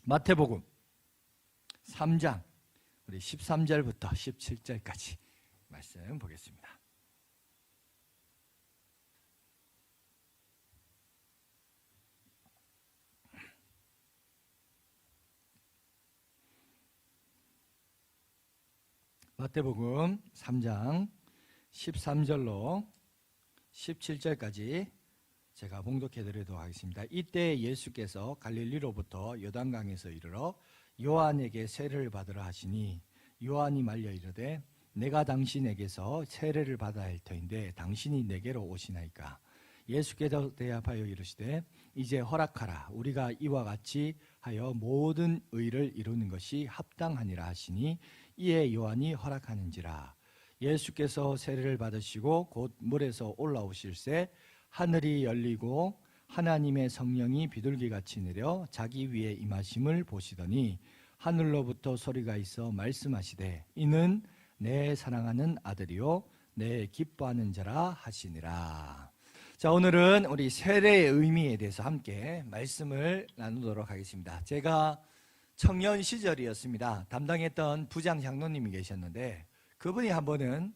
마태복음 3장 우리 13절부터 17절까지 말씀 보겠습니다. 마태복음 3장 13절로 17절까지 제가 봉독해 드리도록 하겠습니다. 이때 예수께서 갈릴리로부터 요단강에서 이르러 요한에게 세례를 받으라 하시니 요한이 말려 이르되 내가 당신에게서 세례를 받아야 할 터인데 당신이 내게로 오시나이까. 예수께서 대답하여 이르시되 이제 허락하라. 우리가 이와 같이 하여 모든 의를 이루는 것이 합당하니라 하시니 이에 요한이 허락하는지라. 예수께서 세례를 받으시고 곧 물에서 올라오실새 하늘이 열리고 하나님의 성령이 비둘기같이 내려 자기 위에 임하심을 보시더니 하늘로부터 소리가 있어 말씀하시되 이는 내 사랑하는 아들이요 내 기뻐하는 자라 하시니라. 자, 오늘은 우리 세례의 의미에 대해서 함께 말씀을 나누도록 하겠습니다. 제가 청년 시절이었습니다. 담당했던 부장 장로님이 계셨는데 그분이 한 번은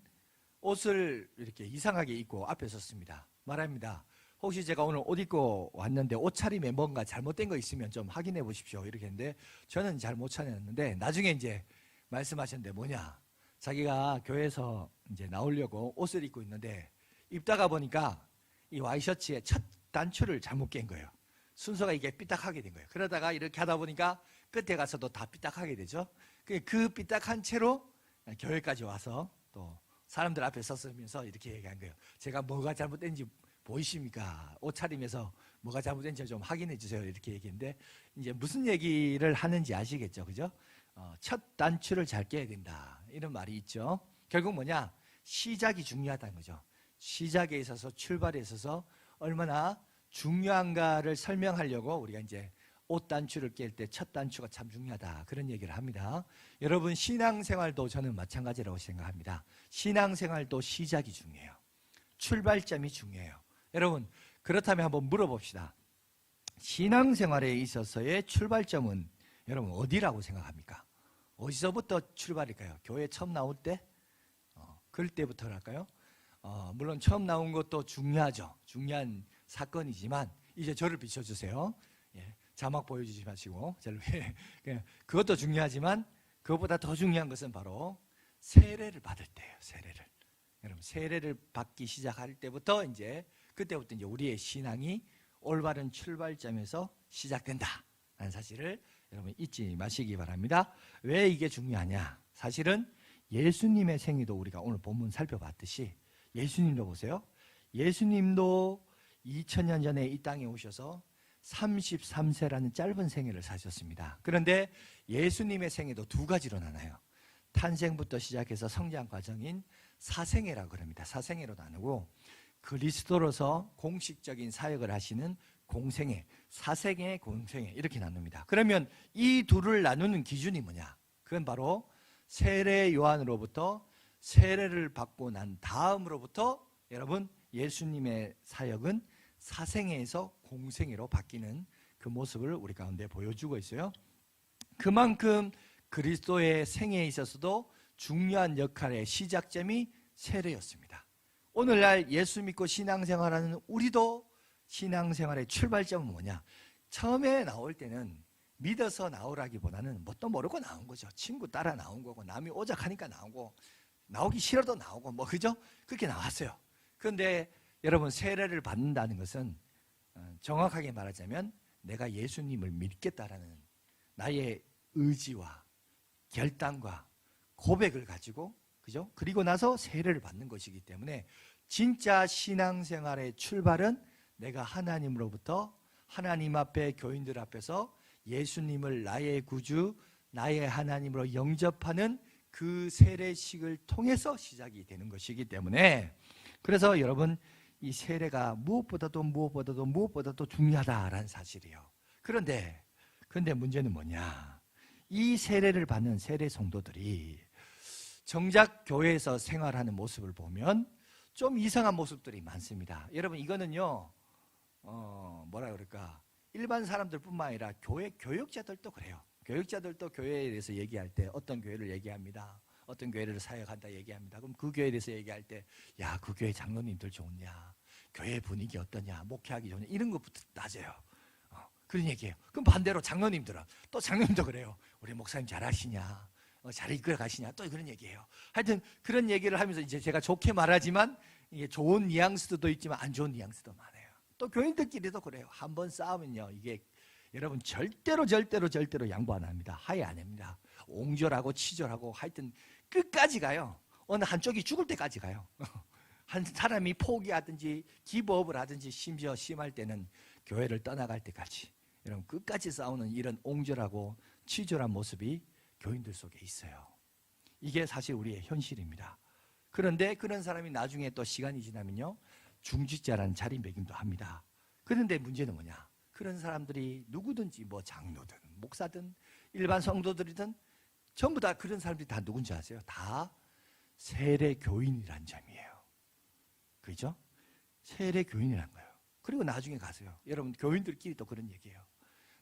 옷을 이렇게 이상하게 입고 앞에 섰습니다. 말합니다. 혹시 제가 오늘 옷 입고 왔는데 옷차림에 뭔가 잘못된 거 있으면 좀 확인해 보십시오. 이렇게 했는데 저는 잘 못 찾았는데 나중에 이제 말씀하셨는데 뭐냐. 자기가 교회에서 이제 나오려고 옷을 입고 있는데 입다가 보니까 이 와이셔츠의 첫 단추를 잘못 깬 거예요. 순서가 이게 삐딱하게 된 거예요. 그러다가 이렇게 하다 보니까 끝에 가서도 다 삐딱하게 되죠. 그 삐딱한 채로 교회까지 와서 또 사람들 앞에 섰으면서 이렇게 얘기한 거예요. 제가 뭐가 잘못된지 보이십니까? 옷차림에서 뭐가 잘못된지 좀 확인해 주세요. 이렇게 얘기했는데 이제 무슨 얘기를 하는지 아시겠죠? 그죠? 첫 단추를 잘 깨야 된다. 이런 말이 있죠. 결국 뭐냐? 시작이 중요하다는 거죠. 시작에 있어서 출발에 있어서 얼마나 중요한가를 설명하려고 우리가 이제 옷 단추를 깰 때 첫 단추가 참 중요하다. 그런 얘기를 합니다. 여러분 신앙생활도 저는 마찬가지라고 생각합니다. 신앙생활도 시작이 중요해요. 출발점이 중요해요. 여러분 그렇다면 한번 물어봅시다. 신앙생활에 있어서의 출발점은 여러분 어디라고 생각합니까? 어디서부터 출발일까요? 교회 처음 나올 때? 그럴 때부터랄까요? 물론 처음 나온 것도 중요하죠. 중요한 사건이지만 이제 저를 비춰주세요. 예, 자막 보여주지 마시고 그것도 중요하지만 그것보다 더 중요한 것은 바로 세례를 받을 때예요. 세례를. 여러분 세례를 받기 시작할 때부터 이제 그때부터 이제 우리의 신앙이 올바른 출발점에서 시작된다라는 사실을 여러분 잊지 마시기 바랍니다. 왜 이게 중요하냐? 사실은 예수님의 생애도 우리가 오늘 본문 살펴봤듯이 예수님도 보세요. 예수님도 2000년 전에 이 땅에 오셔서 33세라는 짧은 생애를 사셨습니다. 그런데 예수님의 생애도 두 가지로 나눠요. 탄생부터 시작해서 성장 과정인 사생애라고 합니다. 사생애로 나누고 그리스도로서 공식적인 사역을 하시는 공생애, 사생애, 공생애 이렇게 나눕니다. 그러면 이 둘을 나누는 기준이 뭐냐? 그건 바로 세례 요한으로부터 세례를 받고 난 다음으로부터 여러분 예수님의 사역은 사생애에서 공생애로 바뀌는 그 모습을 우리 가운데 보여주고 있어요. 그만큼 그리스도의 생애에 있어서도 중요한 역할의 시작점이 세례였습니다. 오늘날 예수 믿고 신앙생활하는 우리도 신앙생활의 출발점은 뭐냐? 처음에 나올 때는 믿어서 나오라기보다는 뭣도 모르고 나온 거죠. 친구 따라 나온 거고 남이 오작하니까 나오고 나오기 싫어도 나오고 뭐 그죠? 그렇게 나왔어요. 그런데 여러분 세례를 받는다는 것은 정확하게 말하자면 내가 예수님을 믿겠다라는 나의 의지와 결단과 고백을 가지고 그죠? 그리고 나서 세례를 받는 것이기 때문에 진짜 신앙생활의 출발은 내가 하나님으로부터 하나님 앞에 교인들 앞에서 예수님을 나의 구주, 나의 하나님으로 영접하는 그 세례식을 통해서 시작이 되는 것이기 때문에 그래서 여러분 이 세례가 무엇보다도 중요하다라는 사실이에요. 그런데 문제는 뭐냐? 이 세례를 받는 세례 성도들이 정작 교회에서 생활하는 모습을 보면 좀 이상한 모습들이 많습니다. 여러분 이거는요 뭐라 그럴까 일반 사람들뿐만 아니라 교회 교역자들도 그래요. 교역자들도 교회에 대해서 얘기할 때 어떤 교회를 얘기합니다. 어떤 교회를 사역한다 얘기합니다. 그럼 그 교회에 대해서 얘기할 때, 야, 그 교회 장로님들 좋냐, 교회 분위기 어떠냐, 목회하기 좋냐, 이런 것부터 따져요. 그런 얘기예요. 그럼 반대로 장로님들은 또 장로님도 그래요. 우리 목사님 잘하시냐, 잘 이끌어 가시냐, 또 그런 얘기예요. 하여튼 그런 얘기를 하면서 이제 제가 좋게 말하지만 이게 좋은 뉘앙스도 있지만 안 좋은 뉘앙스도 많아요. 또 교인들끼리도 그래요. 한번 싸우면요, 이게 여러분 절대로 양보 안 합니다. 하해 안 합니다. 옹졸하고 치졸하고 하여튼 끝까지 가요. 어느 한쪽이 죽을 때까지 가요. 한 사람이 포기하든지 기브업을 하든지 심지어 심할 때는 교회를 떠나갈 때까지 여러분 끝까지 싸우는 이런 옹졸하고 치졸한 모습이 교인들 속에 있어요. 이게 사실 우리의 현실입니다. 그런데 그런 사람이 나중에 또 시간이 지나면요, 중직자라는 자리매김도 합니다. 그런데 문제는 뭐냐? 그런 사람들이 누구든지 뭐 장로든 목사든 일반 성도들이든 전부 다 그런 사람들이 다 누군지 아세요? 다 세례 교인이란 점이에요. 그죠? 세례 교인이란 거예요. 그리고 나중에 가세요. 여러분 교인들끼리 또 그런 얘기예요.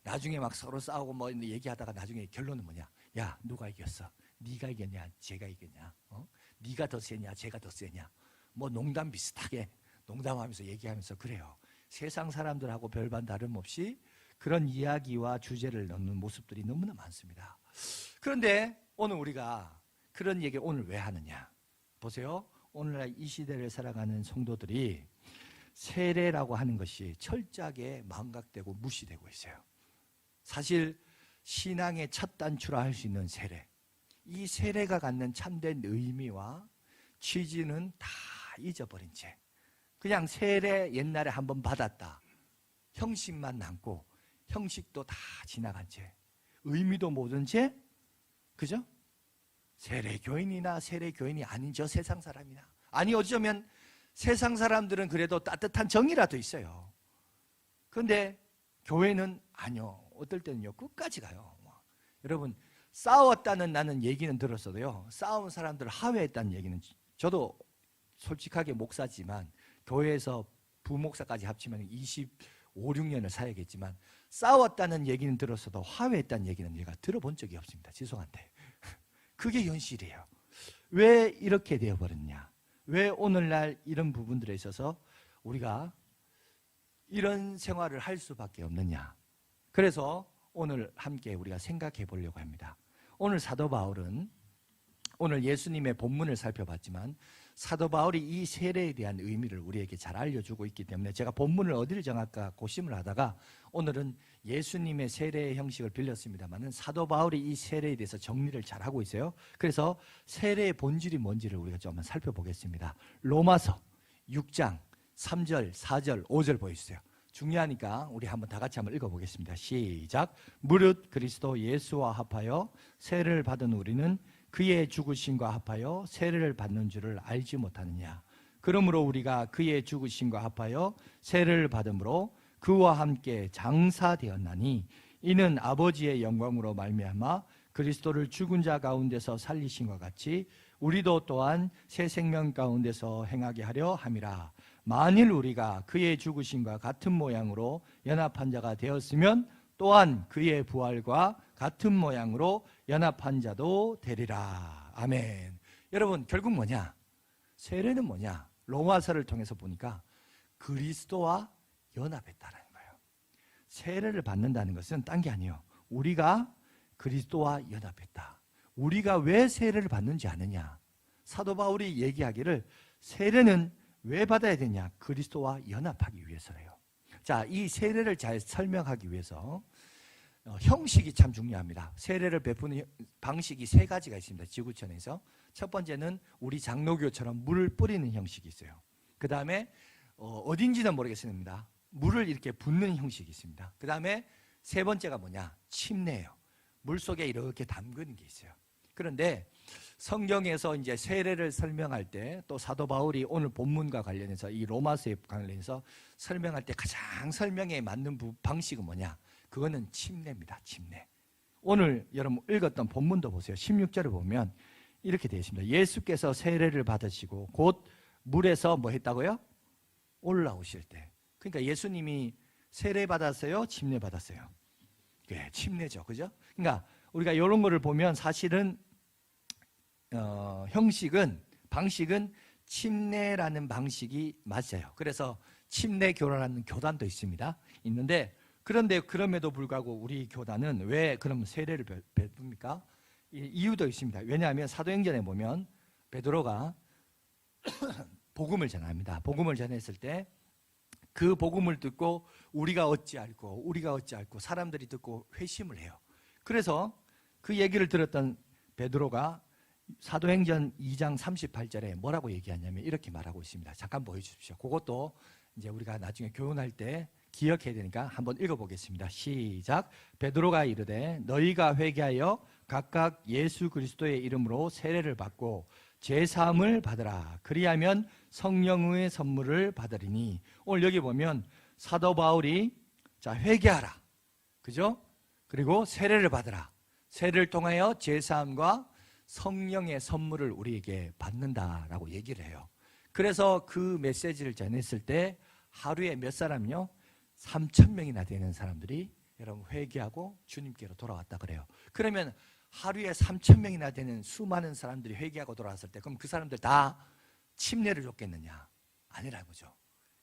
나중에 막 서로 싸우고 뭐 얘기하다가 나중에 결론은 뭐냐? 야, 누가 이겼어? 네가 이겼냐? 제가 이겼냐? 네가 더 세냐? 제가 더 세냐? 뭐 농담 비슷하게 농담하면서 얘기하면서 그래요. 세상 사람들하고 별반 다름없이 그런 이야기와 주제를 넣는 모습들이 너무나 많습니다. 그런데 오늘 우리가 그런 얘기 오늘 왜 하느냐? 보세요. 오늘날 이 시대를 살아가는 성도들이 세례라고 하는 것이 철저하게 망각되고 무시되고 있어요. 사실 신앙의 첫 단추라 할 수 있는 세례, 이 세례가 갖는 참된 의미와 취지는 다 잊어버린 채 그냥 세례 옛날에 한번 받았다, 형식만 남고 형식도 다 지나간 채 의미도 모른 채, 그죠? 세례교인이나 세례교인이 아닌 저 세상 사람이나, 아니 어쩌면 세상 사람들은 그래도 따뜻한 정이라도 있어요. 그런데 교회는 아니요. 어떨 때는요 끝까지 가요. 여러분 싸웠다는 나는 얘기는 들었어도요, 싸운 사람들을 하회했다는 얘기는, 저도 솔직하게 목사지만 교회에서 부목사까지 합치면 25, 6년을 사역했지만 싸웠다는 얘기는 들었어도 하회했다는 얘기는 내가 들어본 적이 없습니다. 죄송한데 그게 현실이에요. 왜 이렇게 되어버렸냐? 왜 오늘날 이런 부분들에 있어서 우리가 이런 생활을 할 수밖에 없느냐? 그래서 오늘 함께 우리가 생각해 보려고 합니다. 오늘 사도 바울은, 오늘 예수님의 본문을 살펴봤지만 사도 바울이 이 세례에 대한 의미를 우리에게 잘 알려주고 있기 때문에 제가 본문을 어디를 정할까 고심을 하다가 오늘은 예수님의 세례의 형식을 빌렸습니다만 사도 바울이 이 세례에 대해서 정리를 잘 하고 있어요. 그래서 세례의 본질이 뭔지를 우리가 좀 한번 살펴보겠습니다. 로마서 6장 3절, 4절, 5절 보여주세요. 중요하니까 우리 한번 다 같이 한번 읽어보겠습니다. 시작. 무릇 그리스도 예수와 합하여 세례를 받은 우리는 그의 죽으심과 합하여 세례를 받는 줄을 알지 못하느냐? 그러므로 우리가 그의 죽으심과 합하여 세례를 받음으로 그와 함께 장사되었나니 이는 아버지의 영광으로 말미암아 그리스도를 죽은 자 가운데서 살리심과 같이 우리도 또한 새 생명 가운데서 행하게 하려 함이라. 만일 우리가 그의 죽으심과 같은 모양으로 연합한 자가 되었으면 또한 그의 부활과 같은 모양으로 연합한 자도 되리라. 아멘. 여러분 결국 뭐냐? 세례는 뭐냐? 로마서를 통해서 보니까 그리스도와 연합했다는 거예요. 세례를 받는다는 것은 딴 게 아니에요. 우리가 그리스도와 연합했다. 우리가 왜 세례를 받는지 아느냐? 사도 바울이 얘기하기를 세례는 왜 받아야 되냐? 그리스도와 연합하기 위해서래요. 자, 이 세례를 잘 설명하기 위해서 형식이 참 중요합니다. 세례를 베푸는 방식이 세 가지가 있습니다. 지구촌에서. 첫 번째는 우리 장로교처럼 물을 뿌리는 형식이 있어요. 그 다음에 어딘지는 모르겠습니다. 물을 이렇게 붓는 형식이 있습니다. 그 다음에 세 번째가 뭐냐? 침례예요. 물 속에 이렇게 담그는 게 있어요. 그런데 성경에서 이제 세례를 설명할 때 또 사도 바울이 오늘 본문과 관련해서 이 로마서에 관련해서 설명할 때 가장 설명에 맞는 방식은 뭐냐? 그거는 침례입니다. 침례. 오늘 여러분 읽었던 본문도 보세요. 16절을 보면 이렇게 되어 있습니다. 예수께서 세례를 받으시고 곧 물에서 뭐 했다고요? 올라오실 때. 그러니까 예수님이 세례 받았어요? 침례 받았어요? 네, 침례죠. 그죠? 그러니까 우리가 이런 거를 보면 사실은 방식은 침례라는 방식이 맞아요. 그래서 침례교라는 교단도 있는데 그런데 그럼에도 불구하고 우리 교단은 왜 그럼 세례를 베풉니까? 이유도 있습니다. 왜냐하면 사도행전에 보면 베드로가 복음을 전합니다. 복음을 전했을 때 그 복음을 듣고 우리가 어찌 알고 사람들이 듣고 회심을 해요. 그래서 그 얘기를 들었던 베드로가 사도행전 2장 38절에 뭐라고 얘기하냐면 이렇게 말하고 있습니다. 잠깐 보여주십시오. 그것도 이제 우리가 나중에 교훈할 때 기억해야 되니까 한번 읽어보겠습니다. 시작. 베드로가 이르되 너희가 회개하여 각각 예수 그리스도의 이름으로 세례를 받고 제사함을 받으라. 그리하면 성령의 선물을 받으리니. 오늘 여기 보면 사도 바울이 자 회개하라. 그죠? 그리고 세례를 받으라. 세례를 통하여 제사함과 성령의 선물을 우리에게 받는다라고 얘기를 해요. 그래서 그 메시지를 전했을 때 하루에 몇 사람요? 3,000명이나 되는 사람들이 여러분 회개하고 주님께로 돌아왔다 그래요. 그러면 하루에 3,000명이나 되는 수많은 사람들이 회개하고 돌아왔을 때 그럼 그 사람들 다 침례를 줬겠느냐? 아니라는 거죠.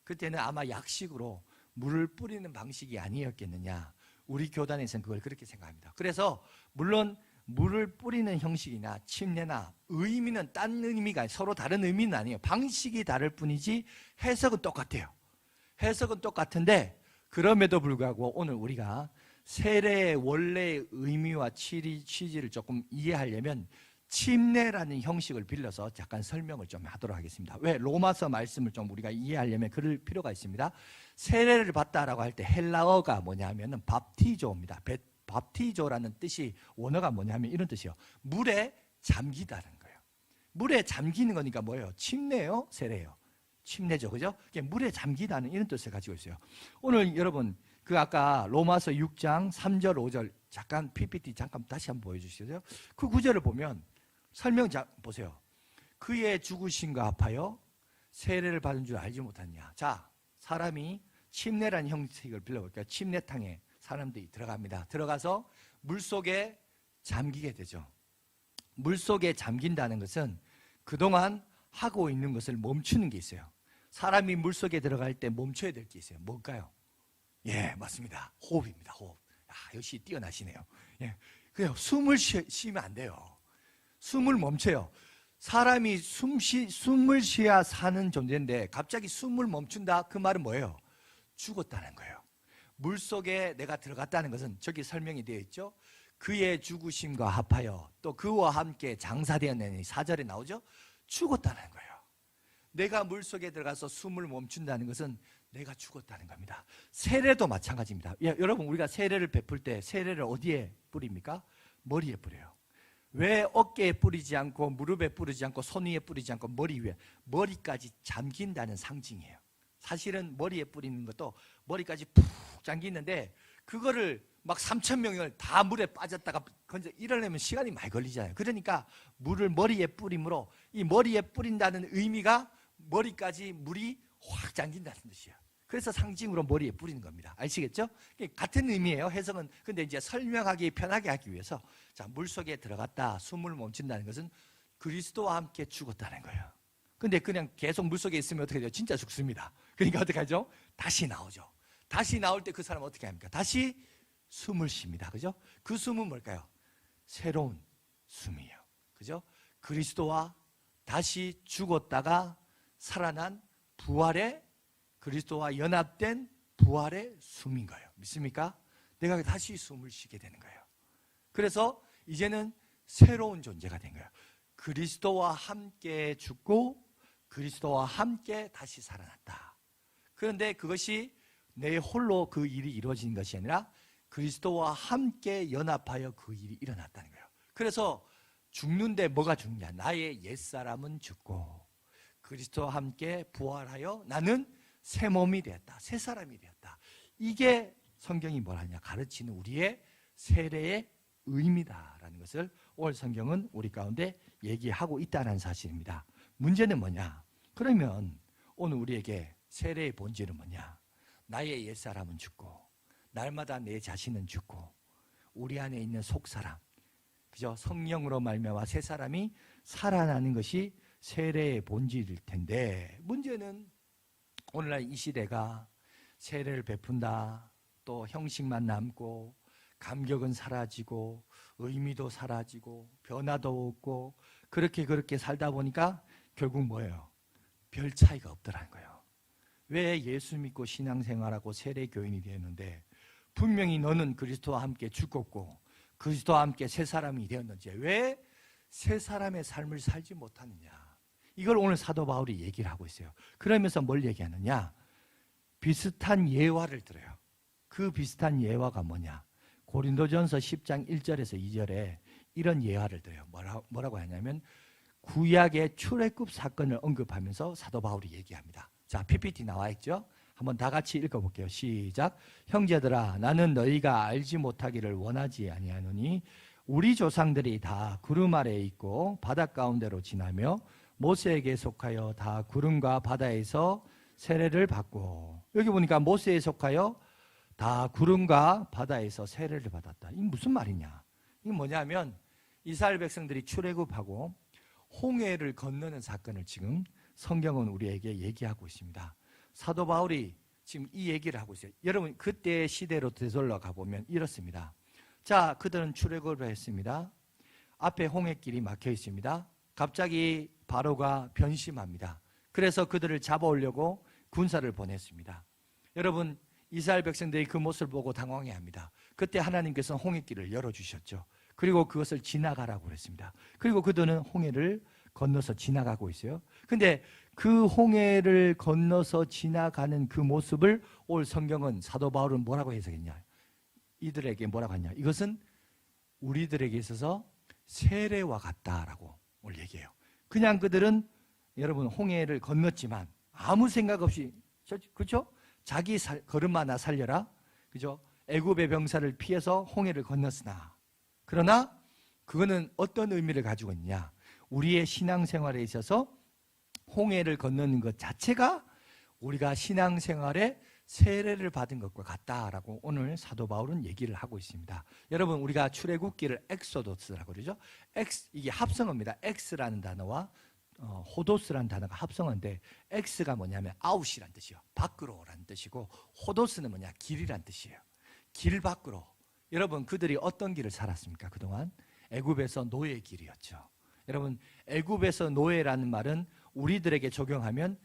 그때는 아마 약식으로 물을 뿌리는 방식이 아니었겠느냐? 우리 교단에서는 그걸 그렇게 생각합니다. 그래서 물론 물을 뿌리는 형식이나 침례나 의미는 딴 의미가 서로 다른 의미는 아니에요. 방식이 다를 뿐이지 해석은 똑같아요. 해석은 똑같은데 그럼에도 불구하고 오늘 우리가 세례의 원래의 의미와 취지를 조금 이해하려면 침례라는 형식을 빌려서 잠깐 설명을 좀 하도록 하겠습니다. 왜? 로마서 말씀을 좀 우리가 이해하려면 그럴 필요가 있습니다. 세례를 받다라고 할 때 헬라어가 뭐냐면은 밥티조입니다. 밥티조라는 뜻이 원어가 뭐냐면 이런 뜻이요. 물에 잠기다는 거예요. 물에 잠기는 거니까 뭐예요? 침례요? 세례요? 침례죠. 그죠? 물에 잠기다는 이런 뜻을 가지고 있어요. 오늘 여러분 그 아까 로마서 6장 3절 5절 잠깐 PPT 잠깐 다시 한번 보여주시죠. 그 구절을 보면 설명 보세요. 그의 죽으심과 합하여 세례를 받은 줄 알지 못하냐. 자, 사람이 침례라는 형식을 빌려볼게요. 침례탕에 사람들이 들어갑니다. 들어가서 물속에 잠기게 되죠. 물속에 잠긴다는 것은 그동안 하고 있는 것을 멈추는 게 있어요. 사람이 물속에 들어갈 때 멈춰야 될 게 있어요. 뭘까요? 예, 맞습니다. 호흡입니다. 호흡. 역시 뛰어나시네요. 예, 그냥 숨을 쉬면 안 돼요. 숨을 멈춰요. 사람이 숨을 쉬어야 사는 존재인데 갑자기 숨을 멈춘다? 그 말은 뭐예요? 죽었다는 거예요. 물속에 내가 들어갔다는 것은 저기 설명이 되어 있죠. 그의 죽으심과 합하여 또 그와 함께 장사되었느니 4절에 나오죠. 죽었다는 거예요. 내가 물속에 들어가서 숨을 멈춘다는 것은 내가 죽었다는 겁니다. 세례도 마찬가지입니다. 여러분 우리가 세례를 베풀 때 세례를 어디에 뿌립니까? 머리에 뿌려요. 왜 어깨에 뿌리지 않고 무릎에 뿌리지 않고 손 위에 뿌리지 않고 머리 위에? 머리까지 잠긴다는 상징이에요. 사실은 머리에 뿌리는 것도 머리까지 푹 잠기는데 그거를 막 3,000명을 다 물에 빠졌다가 이러려면 시간이 많이 걸리잖아요. 그러니까 물을 머리에 뿌림으로 이 머리에 뿌린다는 의미가 머리까지 물이 확 잠긴다는 뜻이에요. 그래서 상징으로 머리에 뿌리는 겁니다. 아시겠죠? 같은 의미예요. 해석은. 근데 이제 설명하기 편하게 하기 위해서 자, 물속에 들어갔다 숨을 멈춘다는 것은 그리스도와 함께 죽었다는 거예요. 근데 그냥 계속 물속에 있으면 어떻게 돼요? 진짜 죽습니다. 그러니까 어떻게 하죠? 다시 나오죠. 다시 나올 때 그 사람은 어떻게 합니까? 다시 숨을 쉽니다. 그죠? 그 숨은 뭘까요? 새로운 숨이에요. 그죠? 그리스도와 다시 죽었다가 살아난 부활의 그리스도와 연합된 부활의 숨인 거예요. 믿습니까? 내가 다시 숨을 쉬게 되는 거예요. 그래서 이제는 새로운 존재가 된 거예요. 그리스도와 함께 죽고 그리스도와 함께 다시 살아났다. 그런데 그것이 내 홀로 그 일이 이루어진 것이 아니라 그리스도와 함께 연합하여 그 일이 일어났다는 거예요. 그래서 죽는데 뭐가 죽냐? 나의 옛사람은 죽고 그리스도와 함께 부활하여 나는 새 몸이 되었다. 새 사람이 되었다. 이게 성경이 뭘 하냐? 가르치는 우리의 세례의 의미다라는 것을 오늘 성경은 우리 가운데 얘기하고 있다는 사실입니다. 문제는 뭐냐? 그러면 오늘 우리에게 세례의 본질은 뭐냐? 나의 옛사람은 죽고 날마다 내 자신은 죽고 우리 안에 있는 속사람, 그죠? 성령으로 말미암아 새 사람이 살아나는 것이 세례의 본질일 텐데, 문제는 오늘날 이 시대가 세례를 베푼다, 또 형식만 남고 감격은 사라지고 의미도 사라지고 변화도 없고 그렇게 살다 보니까 결국 뭐예요? 별 차이가 없더라는 거예요. 왜 예수 믿고 신앙생활하고 세례교인이 되었는데 분명히 너는 그리스도와 함께 죽었고 그리스도와 함께 새 사람이 되었는지 왜 새 사람의 삶을 살지 못하느냐, 이걸 오늘 사도 바울이 얘기를 하고 있어요. 그러면서 뭘 얘기하느냐? 비슷한 예화를 들어요. 그 비슷한 예화가 뭐냐? 고린도전서 10장 1절에서 2절에 이런 예화를 들어요. 뭐라고 하냐면 구약의 출애굽 사건을 언급하면서 사도 바울이 얘기합니다. 자, PPT 나와 있죠? 한번 다 같이 읽어볼게요. 시작. 형제들아, 나는 너희가 알지 못하기를 원하지 아니하노니 우리 조상들이 다 구름 아래에 있고 바다 가운데로 지나며 모세에게 속하여 다 구름과 바다에서 세례를 받고, 여기 보니까 모세에 속하여 다 구름과 바다에서 세례를 받았다. 이게 무슨 말이냐? 이게 뭐냐면 이스라엘 백성들이 출애굽하고 홍해를 건너는 사건을 지금 성경은 우리에게 얘기하고 있습니다. 사도 바울이 지금 이 얘기를 하고 있어요. 여러분, 그때의 시대로 되돌아가 보면 이렇습니다. 자, 그들은 출애굽을 했습니다. 앞에 홍해길이 막혀 있습니다. 갑자기 바로가 변심합니다. 그래서 그들을 잡아오려고 군사를 보냈습니다. 여러분, 이스라엘 백성들이 그 모습을 보고 당황해합니다. 그때 하나님께서 홍해길을 열어주셨죠. 그리고 그것을 지나가라고 그랬습니다. 그리고 그들은 홍해를 건너서 지나가고 있어요. 근데 그 홍해를 건너서 지나가는 그 모습을 올 성경은 사도 바울은 뭐라고 해석했냐? 이들에게 뭐라고 하냐? 이것은 우리들에게 있어서 세례와 같다라고 오늘 얘기해요. 그냥 그들은 여러분 홍해를 건넜지만 아무 생각 없이, 그렇죠? 자기 걸음 하나 살려라, 그죠? 애굽의 병사를 피해서 홍해를 건넜으나, 그러나 그거는 어떤 의미를 가지고 있냐? 우리의 신앙생활에 있어서 홍해를 건너는 것 자체가 우리가 신앙생활에 세례를 받은 것과 같다라고 오늘 사도 바울은 얘기를 하고 있습니다. 여러분, 우리가 출애굽기를 엑소도스라고 그러죠. 이게 합성어입니다. 엑스라는 단어와 호도스라는 단어가 합성어인데, 엑스가 뭐냐면 아웃이란 뜻이요, 밖으로라는 뜻이고, 호도스는 뭐냐? 길이란 뜻이에요. 길 밖으로. 여러분, 그들이 어떤 길을 살았습니까? 그동안 애굽에서 노예의 길이었죠. 여러분, 애굽에서 노예라는 말은 우리들에게 적용하면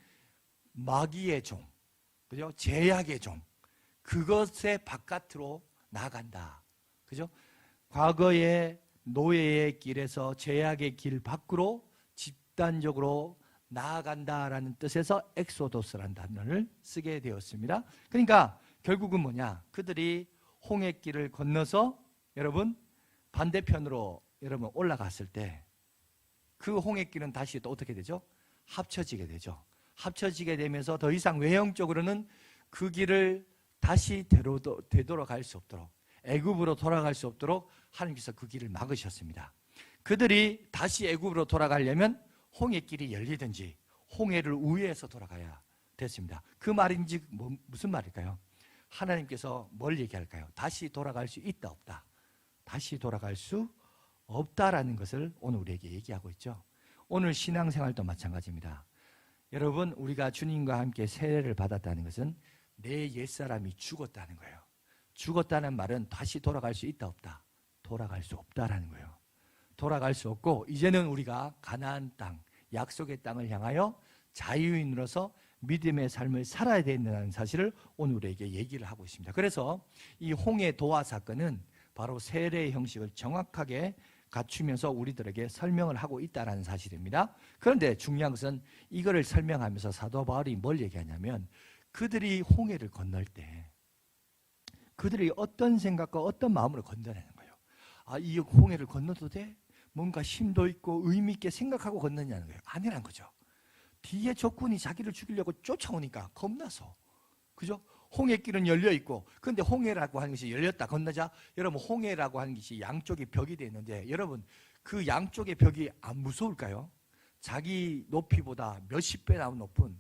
마귀의 종, 그죠? 제약의 종, 그것의 바깥으로 나아간다, 그죠? 과거의 노예의 길에서 제약의 길 밖으로 집단적으로 나아간다라는 뜻에서 엑소도스라는 단어를 쓰게 되었습니다. 그러니까 결국은 뭐냐? 그들이 홍해길을 건너서 여러분 반대편으로 여러분 올라갔을 때 그 홍해길은 다시 또 어떻게 되죠? 합쳐지게 되죠. 합쳐지게 되면서 더 이상 외형적으로는 그 길을 다시 되돌아갈 수 없도록, 애굽으로 돌아갈 수 없도록 하나님께서 그 길을 막으셨습니다. 그들이 다시 애굽으로 돌아가려면 홍해길이 열리든지 홍해를 우회해서 돌아가야 됐습니다. 그 말인지 무슨 말일까요? 하나님께서 뭘 얘기할까요? 다시 돌아갈 수 있다, 없다? 다시 돌아갈 수 없다라는 것을 오늘 우리에게 얘기하고 있죠. 오늘 신앙생활도 마찬가지입니다. 여러분, 우리가 주님과 함께 세례를 받았다는 것은 내 옛사람이 죽었다는 거예요. 죽었다는 말은 다시 돌아갈 수 있다, 없다? 돌아갈 수 없다라는 거예요. 돌아갈 수 없고 이제는 우리가 가나안 땅, 약속의 땅을 향하여 자유인으로서 믿음의 삶을 살아야 된다는 사실을 오늘 우리에게 얘기를 하고 있습니다. 그래서 이 홍해 도화 사건은 바로 세례의 형식을 정확하게 갖추면서 우리들에게 설명을 하고 있다는 사실입니다. 그런데 중요한 것은 이거를 설명하면서 사도 바울이 뭘 얘기하냐면 그들이 홍해를 건널 때 그들이 어떤 생각과 어떤 마음으로 건너는 거예요. 아, 이 홍해를 건너도 돼? 뭔가 심도 있고 의미 있게 생각하고 건너냐는 거예요. 아니란 거죠. 뒤에 적군이 자기를 죽이려고 쫓아오니까 겁나서, 그죠? 홍해길은 열려 있고, 근데 홍해라고 하는 것이 열렸다 건너자, 여러분 홍해라고 하는 것이 양쪽에 벽이 되어 있는데, 여러분 그 양쪽의 벽이 안 무서울까요? 자기 높이보다 몇십 배 높은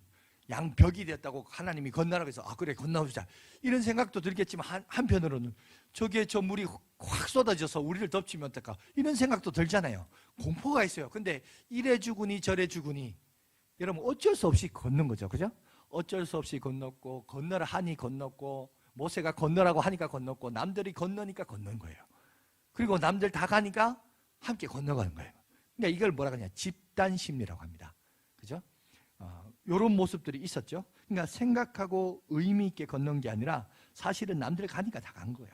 양벽이 됐다고 하나님이 건너라고 해서 그래 건너보자 이런 생각도 들겠지만 한편으로는 저기에 저 물이 확 쏟아져서 우리를 덮치면 어떨까 이런 생각도 들잖아요. 공포가 있어요. 근데 이래 주구니 저래 주구니 여러분 어쩔 수 없이 걷는 거죠. 그죠? 어쩔 수 없이 건넜고 건너라 하니 건넜고 모세가 건너라고 하니까 건넜고 남들이 건너니까 건넌 거예요. 그리고 남들 다 가니까 함께 건너가는 거예요. 그러니까 이걸 뭐라 그러냐 집단 심리라고 합니다. 그죠? 이런 모습들이 있었죠. 그러니까 생각하고 의미 있게 건넌 게 아니라 사실은 남들 가니까 다 간 거예요.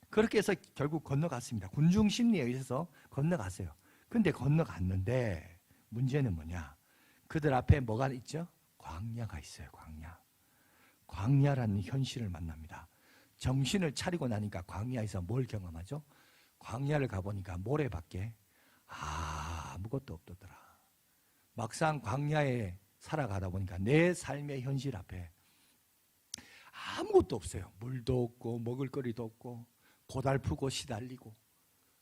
그렇게 해서 결국 건너갔습니다. 군중 심리에 의해서 건너갔어요. 근데 건너갔는데 문제는 뭐냐? 그들 앞에 뭐가 있죠? 광야가 있어요. 광야라는 현실을 만납니다. 정신을 차리고 나니까 광야에서 뭘 경험하죠? 광야를 가보니까 모래밖에 아무것도 없더라. 막상 광야에 살아가다 보니까 내 삶의 현실 앞에 아무것도 없어요. 물도 없고 먹을거리도 없고 고달프고 시달리고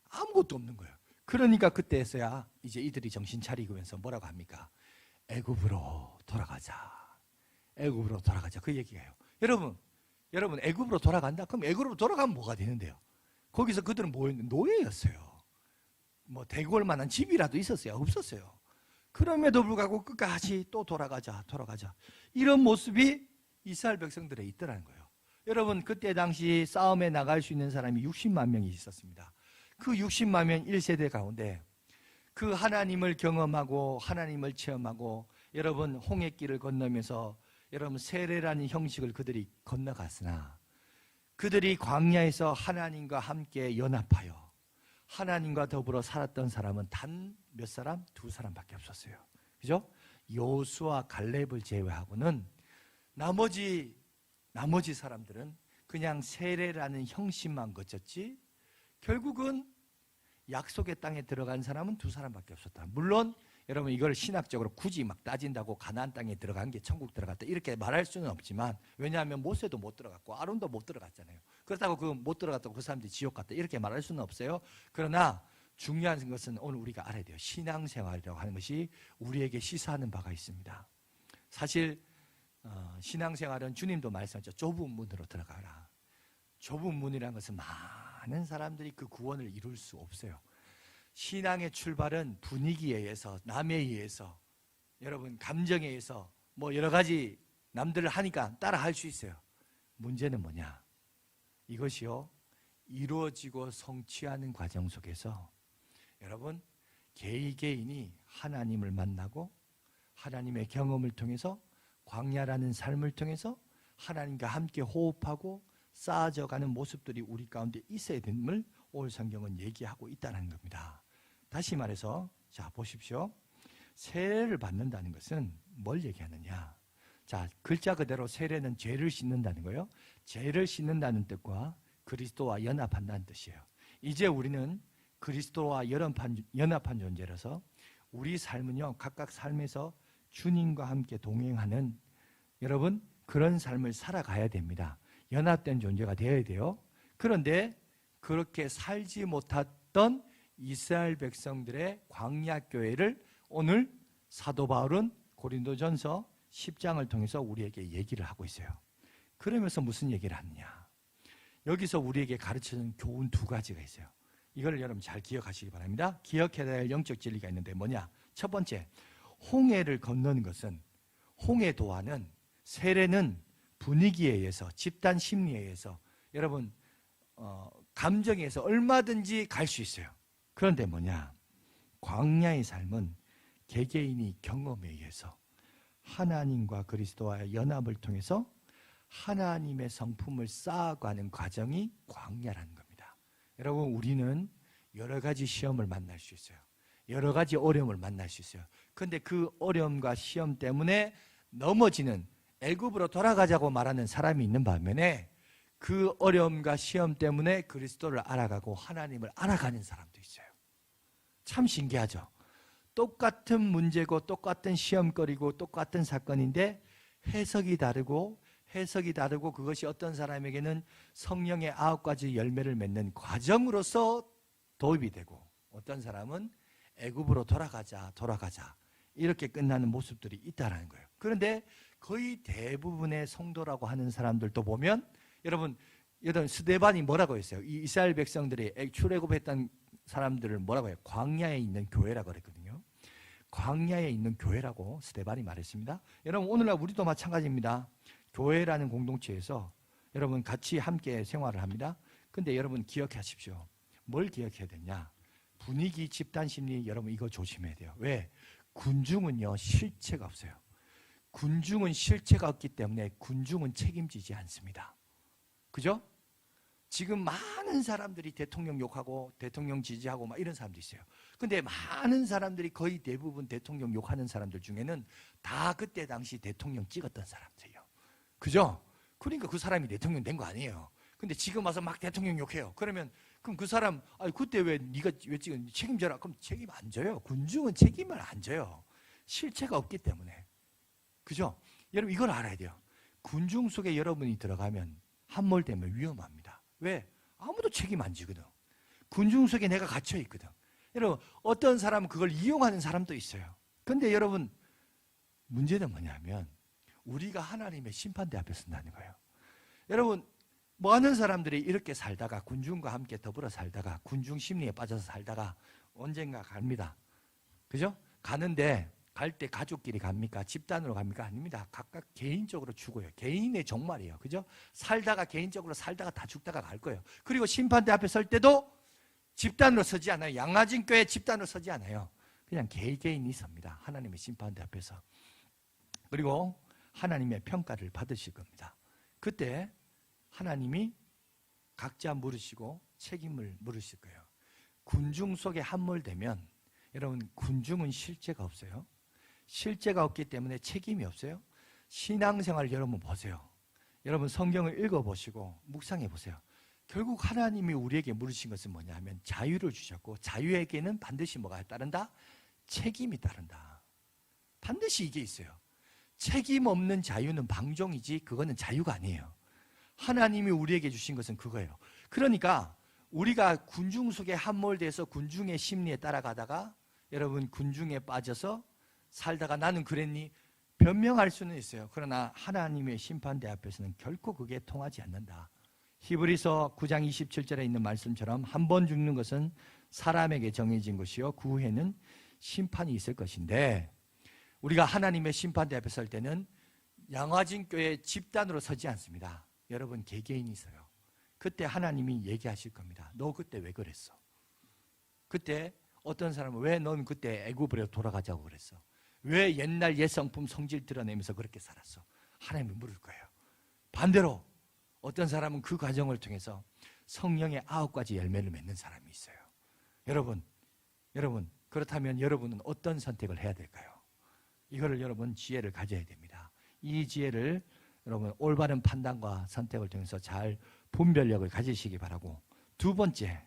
아무것도 없는 거예요. 그러니까 그때서야 이제 이들이 정신 차리면서 뭐라고 합니까? 애굽으로 돌아가자. 애굽으로 돌아가자. 그 얘기예요. 여러분 애굽으로 돌아간다? 그럼 애굽으로 돌아가면 뭐가 되는데요? 거기서 그들은 뭐였는데? 노예였어요. 뭐 대구할 만한 집이라도 있었어요? 없었어요. 그럼에도 불구하고 끝까지 또 돌아가자. 이런 모습이 이스라엘 백성들에 있더라는 거예요. 여러분 그때 당시 싸움에 나갈 수 있는 사람이 60만 명이 있었습니다. 그 60만 명 1세대 가운데 그 하나님을 경험하고 하나님을 체험하고 여러분 홍해길을 건너면서 여러분 세례라는 형식을 그들이 건너갔으나 그들이 광야에서 하나님과 함께 연합하여 하나님과 더불어 살았던 사람은 단 몇 사람? 2사람밖에 없었어요. 그죠? 여호수아 갈렙을 제외하고는 나머지 사람들은 그냥 세례라는 형식만 거쳤지 결국은 약속의 땅에 들어간 사람은 2사람밖에 없었다. 물론 여러분 이걸 신학적으로 굳이 막 따진다고 가나안 땅에 들어간 게 천국 들어갔다 이렇게 말할 수는 없지만 왜냐하면 모세도 못 들어갔고 아론도 못 들어갔잖아요. 그렇다고 그 못 들어갔다고 그 사람들이 지옥 갔다 이렇게 말할 수는 없어요. 그러나 중요한 것은 오늘 우리가 알아야 돼요. 신앙생활이라고 하는 것이 우리에게 시사하는 바가 있습니다. 사실 신앙생활은 주님도 말씀하셨죠. 좁은 문으로 들어가라. 좁은 문이라는 것은 많은 사람들이 그 구원을 이룰 수 없어요. 신앙의 출발은 분위기에 의해서 남에 의해서 여러분 감정에 의해서 뭐 여러 가지 남들을 하니까 따라 할 수 있어요. 문제는 뭐냐? 이것이요 이루어지고 성취하는 과정 속에서 여러분 개인이 하나님을 만나고 하나님의 경험을 통해서 광야라는 삶을 통해서 하나님과 함께 호흡하고 쌓아져가는 모습들이 우리 가운데 있어야 됨을 오늘 성경은 얘기하고 있다는 겁니다. 다시 말해서 자 보십시오. 세례를 받는다는 것은 뭘 얘기하느냐? 자 글자 그대로 세례는 죄를 씻는다는 거예요. 죄를 씻는다는 뜻과 그리스도와 연합한다는 뜻이에요. 이제 우리는 그리스도와 연합한 존재라서 우리 삶은요 각각 삶에서 주님과 함께 동행하는 여러분 그런 삶을 살아가야 됩니다. 연합된 존재가 되어야 돼요. 그런데 그렇게 살지 못했던 이스라엘 백성들의 광야 교회를 오늘 사도 바울은 고린도전서 10장을 통해서 우리에게 얘기를 하고 있어요. 그러면서 무슨 얘기를 하느냐? 여기서 우리에게 가르치는 교훈 2가지가 있어요. 이걸 여러분 잘 기억하시기 바랍니다. 기억해야 될 영적 진리가 있는데 뭐냐? 첫 번째, 홍해를 건너는 것은 홍해 도하는 세례는 분위기에 의해서 집단 심리에 의해서 여러분 감정에 의해서 얼마든지 갈 수 있어요. 그런데 뭐냐? 광야의 삶은 개개인이 경험에 의해서 하나님과 그리스도와의 연합을 통해서 하나님의 성품을 쌓아가는 과정이 광야라는 겁니다. 여러분 우리는 여러 가지 시험을 만날 수 있어요. 여러 가지 어려움을 만날 수 있어요. 그런데 그 어려움과 시험 때문에 넘어지는 애굽으로 돌아가자고 말하는 사람이 있는 반면에 그 어려움과 시험 때문에 그리스도를 알아가고 하나님을 알아가는 사람도 있어요. 참 신기하죠. 똑같은 문제고 똑같은 시험거리고 똑같은 사건인데 해석이 다르고 그것이 어떤 사람에게는 성령의 9가지 열매를 맺는 과정으로서 도입이 되고 어떤 사람은 애굽으로 돌아가자 이렇게 끝나는 모습들이 있다는 거예요. 그런데 거의 대부분의 성도라고 하는 사람들도 보면 여러분 스데반이 뭐라고 했어요? 이 이스라엘 백성들이 출애굽했던 사람들을 뭐라고 해요? 광야에 있는 교회라고 그랬거든요. 광야에 있는 교회라고 스데반이 말했습니다. 여러분 오늘날 우리도 마찬가지입니다. 교회라는 공동체에서 여러분 같이 함께 생활을 합니다. 근데 여러분 기억하십시오. 뭘 기억해야 되냐? 분위기, 집단 심리, 여러분 이거 조심해야 돼요. 왜? 군중은요 실체가 없어요. 군중은 실체가 없기 때문에 군중은 책임지지 않습니다. 그죠? 지금 많은 사람들이 대통령 욕하고 대통령 지지하고 막 이런 사람도 있어요. 근데 많은 사람들이 거의 대부분 대통령 욕하는 사람들 중에는 다 그때 당시 대통령 찍었던 사람들이에요. 그죠? 그러니까 그 사람이 대통령 된 거 아니에요. 근데 지금 와서 막 대통령 욕해요. 그러면 그럼 그 사람 그때 왜 네가 왜 찍은 책임져라. 그럼 책임 안 져요. 군중은 책임을 안 져요. 실체가 없기 때문에. 그죠? 여러분 이걸 알아야 돼요. 군중 속에 여러분이 들어가면 함몰되면 위험합니다. 왜? 아무도 책임 안 지거든. 군중 속에 내가 갇혀 있거든. 여러분 어떤 사람은 그걸 이용하는 사람도 있어요. 근데 여러분 문제는 뭐냐면 우리가 하나님의 심판대 앞에 선다는 거예요. 여러분 많은 사람들이 이렇게 살다가 군중과 함께 더불어 살다가 군중 심리에 빠져서 살다가 언젠가 갑니다. 그죠? 가는데 갈 때 가족끼리 갑니까? 집단으로 갑니까? 아닙니다. 각각 개인적으로 죽어요. 개인의 종말이에요. 그죠? 살다가 개인적으로 살다가 다 죽다가 갈 거예요. 그리고 심판대 앞에 설 때도 집단으로 서지 않아요. 양화진교회 집단으로 서지 않아요. 그냥 개개인이 섭니다. 하나님의 심판대 앞에서. 그리고 하나님의 평가를 받으실 겁니다. 그때 하나님이 각자 물으시고 책임을 물으실 거예요. 군중 속에 함몰되면 여러분 군중은 실체가 없어요. 실제가 없기 때문에 책임이 없어요. 신앙생활 여러분 보세요. 여러분 성경을 읽어보시고 묵상해 보세요. 결국 하나님이 우리에게 물으신 것은 뭐냐 하면 자유를 주셨고 자유에게는 반드시 뭐가 따른다? 책임이 따른다. 반드시 이게 있어요. 책임 없는 자유는 방종이지 그거는 자유가 아니에요. 하나님이 우리에게 주신 것은 그거예요. 그러니까 우리가 군중 속에 함몰돼서 군중의 심리에 따라가다가 여러분 군중에 빠져서 살다가 나는 그랬니? 변명할 수는 있어요. 그러나 하나님의 심판대 앞에서는 결코 그게 통하지 않는다. 히브리서 9장 27절에 있는 말씀처럼 한 번 죽는 것은 사람에게 정해진 것이요 그 후에는 심판이 있을 것인데 우리가 하나님의 심판대 앞에 설 때는 양화진교회 집단으로 서지 않습니다. 여러분 개개인이 서요. 그때 하나님이 얘기하실 겁니다. 너 그때 왜 그랬어? 그때 어떤 사람은 왜 넌 그때 애굽으로 돌아가자고 그랬어? 왜 옛날 옛성품 성질 드러내면서 그렇게 살았어? 하나님이 물을 거예요. 반대로 어떤 사람은 그 과정을 통해서 성령의 9가지 열매를 맺는 사람이 있어요. 여러분 그렇다면 여러분은 어떤 선택을 해야 될까요? 이거를 여러분 지혜를 가져야 됩니다. 이 지혜를 여러분 올바른 판단과 선택을 통해서 잘 분별력을 가지시기 바라고 두 번째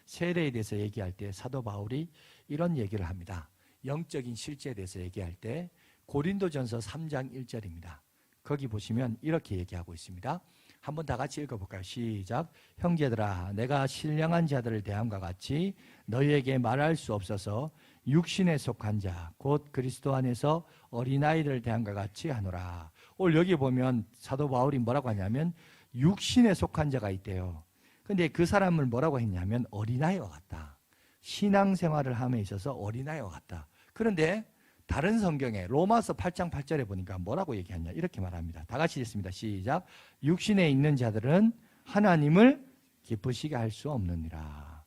세례에 대해서 얘기할 때 사도 바울이 이런 얘기를 합니다. 영적인 실제에 대해서 얘기할 때 고린도전서 3장 1절입니다. 거기 보시면 이렇게 얘기하고 있습니다. 한번 다 같이 읽어볼까요? 시작. 형제들아 내가 신령한 자들을 대함과 같이 너희에게 말할 수 없어서 육신에 속한 자 곧 그리스도 안에서 어린아이를 대함과 같이 하노라. 오늘 여기 보면 사도 바울이 뭐라고 하냐면 육신에 속한 자가 있대요. 근데 그 사람을 뭐라고 했냐면 어린아이와 같다. 신앙생활을 함에 있어서 어린아이와 같다. 그런데 다른 성경에 로마서 8장 8절에 보니까 뭐라고 얘기하냐 이렇게 말합니다. 다 같이 읽습니다. 시작. 육신에 있는 자들은 하나님을 기쁘시게 할 수 없느니라.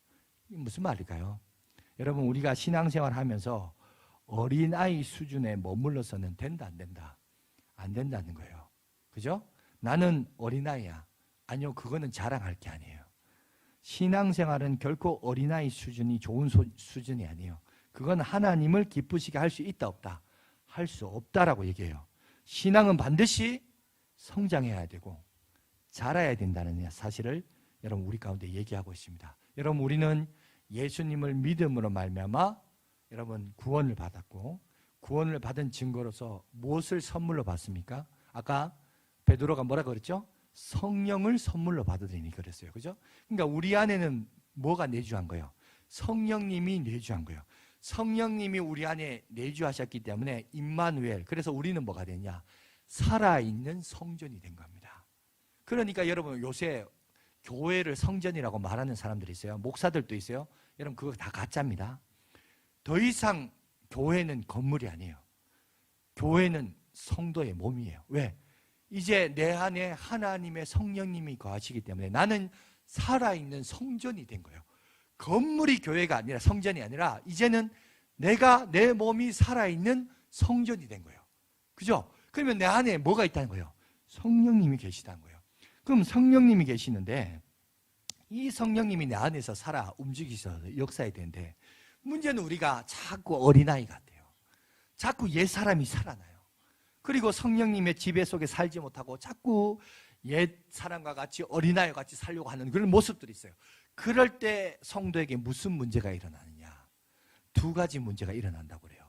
이게 무슨 말일까요? 여러분 우리가 신앙생활 하면서 어린아이 수준에 머물러서는 된다 안 된다? 안 된다는 거예요. 그죠? 나는 어린아이야. 아니요 그거는 자랑할 게 아니에요. 신앙생활은 결코 어린아이 수준이 좋은 수준이 아니에요. 그건 하나님을 기쁘시게 할 수 있다 없다? 할 수 없다라고 얘기해요. 신앙은 반드시 성장해야 되고 자라야 된다는 사실을 여러분 우리 가운데 얘기하고 있습니다. 여러분 우리는 예수님을 믿음으로 말미암아 여러분 구원을 받았고 구원을 받은 증거로서 무엇을 선물로 받습니까? 아까 베드로가 뭐라고 그랬죠? 성령을 선물로 받으리니 그랬어요. 그죠? 그러니까 우리 안에는 뭐가 내주한 거예요? 성령님이 내주한 거예요. 성령님이 우리 안에 내주하셨기 때문에 임마누엘, 그래서 우리는 뭐가 되냐? 살아있는 성전이 된 겁니다. 그러니까 여러분 요새 교회를 성전이라고 말하는 사람들이 있어요. 목사들도 있어요. 여러분 그거 다 가짜입니다. 더 이상 교회는 건물이 아니에요. 교회는 성도의 몸이에요. 왜? 이제 내 안에 하나님의 성령님이 거하시기 때문에 나는 살아있는 성전이 된 거예요. 건물이 교회가 아니라, 성전이 아니라 이제는 내가, 내 몸이 살아있는 성전이 된 거예요. 그죠? 그러면 내 안에 뭐가 있다는 거예요? 성령님이 계시다는 거예요. 그럼 성령님이 계시는데 이 성령님이 내 안에서 살아 움직이셔서 역사해야 되는데, 문제는 우리가 자꾸 어린아이 같아요. 자꾸 옛 사람이 살아나요. 그리고 성령님의 지배 속에 살지 못하고 자꾸 옛 사람과 같이 어린아이와 같이 살려고 하는 그런 모습들이 있어요. 그럴 때 성도에게 무슨 문제가 일어나느냐? 두 가지 문제가 일어난다고 그래요.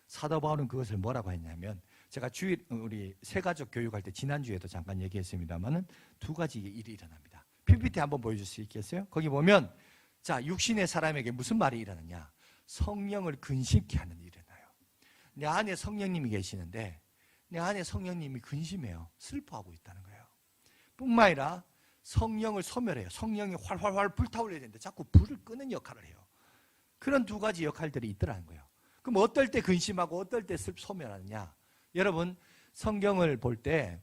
사도 바울은 그것을 뭐라고 했냐면, 제가 우리 새가족 교육할 때 지난주에도 잠깐 얘기했습니다만은 두 가지 일이 일어납니다. PPT 한번 보여줄 수 있겠어요? 거기 보면, 자, 육신의 사람에게 무슨 말이 일어나냐? 성령을 근심케 하는 일이 일어나요. 내 안에 성령님이 계시는데 내 안에 성령님이 근심해요. 슬퍼하고 있다는 거예요. 뿐만 아니라 성령을 소멸해요. 성령이 활활활 불타올려야 되는데 자꾸 불을 끄는 역할을 해요. 그런 두 가지 역할들이 있더라는 거예요. 그럼 어떨 때 근심하고 어떨 때 소멸하느냐? 여러분 성경을 볼 때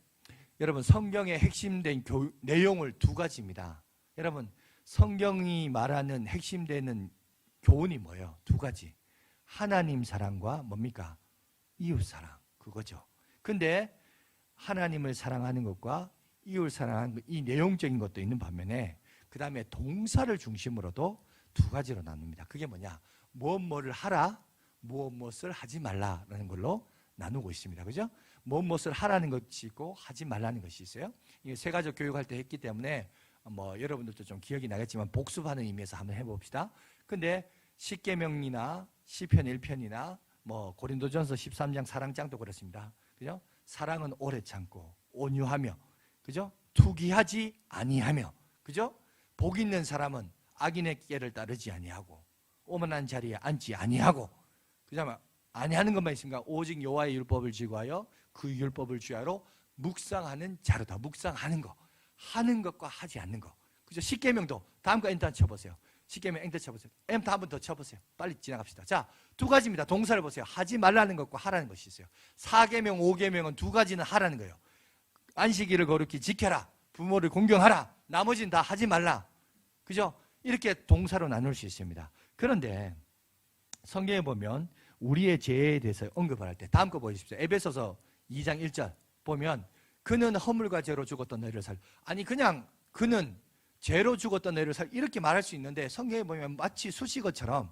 여러분 성경의 핵심된 내용을 두 가지입니다. 여러분 성경이 말하는 핵심되는 교훈이 뭐예요? 두 가지. 하나님 사랑과 뭡니까? 이웃 사랑. 그거죠. 근데 하나님을 사랑하는 것과 이웃 사랑하는 이 내용적인 것도 있는 반면에 그 다음에 동사를 중심으로도 두 가지로 나눕니다. 그게 뭐냐? 무엇을 하라, 무엇을 하지 말라라는 걸로 나누고 있습니다. 그죠? 무엇을 하라는 것이 있고 하지 말라는 것이 있어요. 이게 새가족 교육할 때 했기 때문에 뭐 여러분들도 좀 기억이 나겠지만 복습하는 의미에서 한번 해봅시다. 근데 십계명이나 시편 1편이나 뭐 고린도전서 13장 사랑장도 그렇습니다. 그죠? 사랑은 오래 참고 온유하며, 그죠? 투기하지 아니하며, 그죠? 복 있는 사람은 악인의 길을 따르지 아니하고 오만한 자리에 앉지 아니하고, 그죠? 아니하는 것만 있습니까? 오직 여호와의 율법을 지구하여 그 율법을 주야로 묵상하는 자로다. 묵상하는 거, 하는 것과 하지 않는 거, 그죠? 십계명도 다음 거 엔터 쳐보세요. 십계명 엔터 쳐보세요. 엔터 한 번 더 쳐보세요. 빨리 지나갑시다. 자, 두 가지입니다. 동사를 보세요. 하지 말라는 것과 하라는 것이 있어요. 4계명, 5계명은 두 가지는 하라는 거예요. 안식일을 거룩히 지켜라, 부모를 공경하라, 나머지는 다 하지 말라. 그죠? 이렇게 동사로 나눌 수 있습니다. 그런데 성경에 보면 우리의 죄에 대해서 언급을 할 때 다음 거 보십시오. 에베소서 2장 1절 보면 그는 허물과 죄로 죽었던 너희를 아니 그냥 그는 죄로 죽었던 너희를 이렇게 말할 수 있는데 성경에 보면 마치 수식어처럼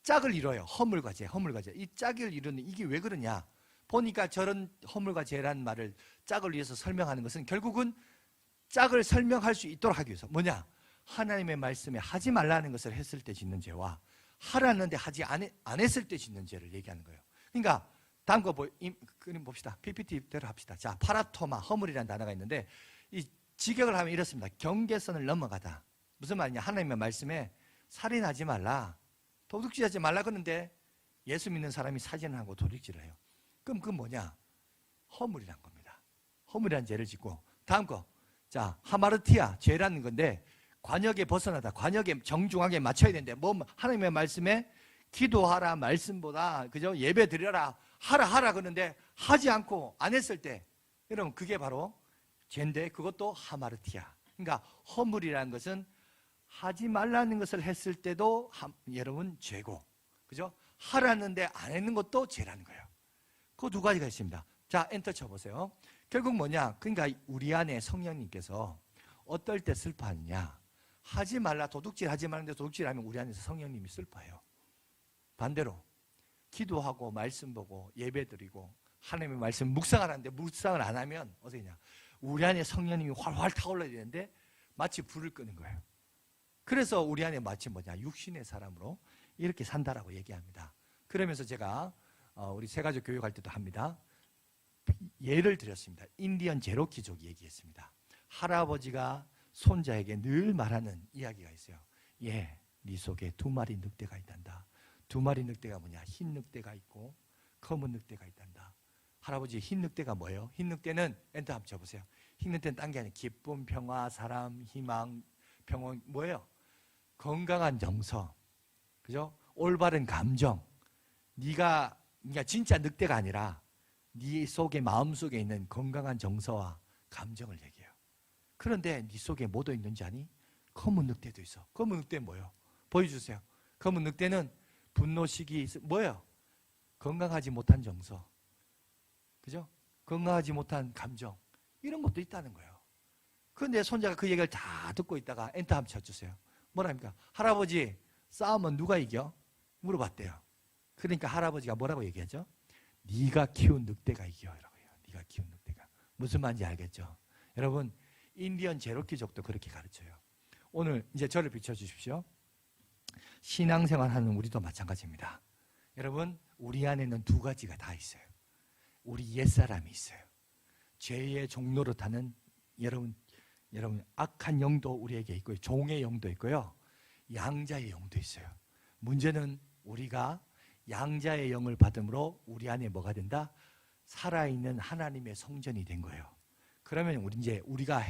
짝을 이뤄요. 허물과 죄, 허물과 죄. 이 짝을 이루는 이게 왜 그러냐? 보니까 저런 허물과 죄라는 말을 짝을 위해서 설명하는 것은 결국은 짝을 설명할 수 있도록 하기 위해서 뭐냐? 하나님의 말씀에 하지 말라는 것을 했을 때 짓는 죄와 하라는데 하지 안 했을 때 짓는 죄를 얘기하는 거예요. 그러니까 다음 거 그림 봅시다. PPT대로 합시다. 자, 파라토마, 허물이라는 단어가 있는데 이 직역을 하면 이렇습니다. 경계선을 넘어가다. 무슨 말이냐? 하나님의 말씀에 살인하지 말라, 도둑질하지 말라 그러는데 예수 믿는 사람이 살인을 하고 도둑질을 해요. 그럼 그건 뭐냐? 허물이란 겁니다. 허물이란 죄를 짓고 다음 거, 자, 하마르티아, 죄라는 건데 관역에 벗어나다, 관역에 정중하게 맞춰야 되는데 뭐 하나님의 말씀에 기도하라, 말씀보다 그죠? 예배 드려라, 하라 그러는데 하지 않고 안 했을 때 여러분 그게 바로 죄인데 그것도 하마르티아. 그러니까 허물이라는 것은 하지 말라는 것을 했을 때도 여러분 죄고, 그죠? 하라는데 안 했는 것도 죄라는 거예요. 그 두 가지가 있습니다. 자, 엔터 쳐보세요. 결국 뭐냐? 그러니까 우리 안에 성령님께서 어떨 때 슬퍼하느냐? 하지 말라, 도둑질 하지 말는데 도둑질하면 우리 안에서 성령님이 슬퍼해요. 반대로 기도하고 말씀 보고 예배 드리고 하나님의 말씀 묵상하라는데 묵상을 안 하면 어떻게 되냐? 우리 안에 성령님이 활활 타올라야 되는데 마치 불을 끄는 거예요. 그래서 우리 안에 마치 뭐냐? 육신의 사람으로 이렇게 산다라고 얘기합니다. 그러면서 제가 우리 새가족 교육할 때도 합니다. 예를 드렸습니다. 인디언 제로키족 얘기했습니다. 할아버지가 손자에게 늘 말하는 이야기가 있어요. 예, 네 속에 두 마리 늑대가 있단다. 두 마리 늑대가 뭐냐? 흰 늑대가 있고 검은 늑대가 있단다. 할아버지, 흰 늑대가 뭐예요? 흰 늑대는 엔터 한번 쳐보세요. 흰 늑대는 딴 게 아니라 기쁨, 평화, 사람, 희망, 평온, 뭐예요? 건강한 정서, 그죠? 올바른 감정. 네가 그러니까 진짜 늑대가 아니라 네 속에, 마음 속에 있는 건강한 정서와 감정을 얘기해요. 그런데 네 속에 뭐도 있는지 아니? 검은 늑대도 있어. 검은 늑대는 뭐예요? 보여주세요. 검은 늑대는 분노, 시기, 뭐예요? 건강하지 못한 정서, 그죠? 건강하지 못한 감정, 이런 것도 있다는 거예요. 그런데 손자가 그 얘기를 다 듣고 있다가 엔터 한번 쳐주세요. 뭐랍니까? 할아버지, 싸우면 누가 이겨? 물어봤대요. 그러니까 할아버지가 뭐라고 얘기하죠? 네가 키운 늑대가 이겨 라고 해요. 네가 키운 늑대가. 무슨 말인지 알겠죠? 여러분, 인디언 제로키족도 그렇게 가르쳐요. 오늘 이제 저를 비춰주십시오. 신앙생활 하는 우리도 마찬가지입니다. 여러분, 우리 안에는 두 가지가 다 있어요. 우리 옛사람이 있어요. 죄의 종로로 타는 여러분 악한 영도 우리에게 있고요. 종의 영도 있고요. 양자의 영도 있어요. 문제는 우리가 양자의 영을 받음으로 우리 안에 뭐가 된다? 살아있는 하나님의 성전이 된 거예요. 그러면 우리가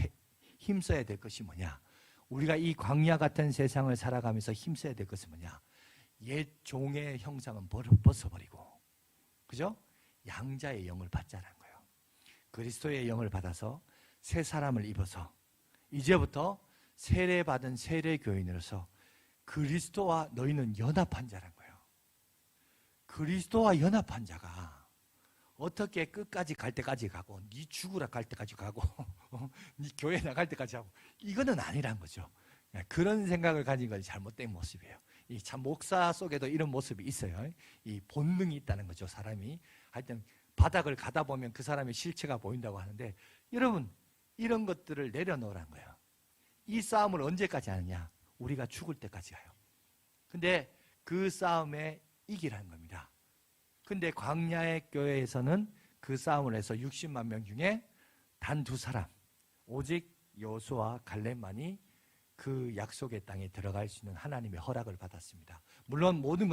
힘써야 될 것이 뭐냐? 우리가 이 광야 같은 세상을 살아가면서 힘써야 될 것은 뭐냐? 옛 종의 형상은 벗어버리고, 그죠? 양자의 영을 받자는 거예요. 그리스도의 영을 받아서 새 사람을 입어서 이제부터 세례받은 세례교인으로서 그리스도와 너희는 연합한 자라는 거예요. 그리스도와 연합한 자가 어떻게 끝까지 갈 때까지 가고 네 죽으라 갈 때까지 가고 네 교회 나갈 때까지 하고, 이거는 아니란 거죠. 그런 생각을 가진 건 잘못된 모습이에요. 이 참 목사 속에도 이런 모습이 있어요. 이 본능이 있다는 거죠. 사람이 하여튼 바닥을 가다 보면 그 사람의 실체가 보인다고 하는데, 여러분, 이런 것들을 내려놓으란 거예요. 이 싸움을 언제까지 하느냐? 우리가 죽을 때까지 가요. 근데 그 싸움에 이기라는 겁니다. 근데 광야의 교회에서는 그 싸움을 해서 60만 명 중에 단 2사람, 오직 여호수아와 갈렙만이 그 약속의 땅에 들어갈 수 있는 하나님의 허락을 받았습니다. 물론 모든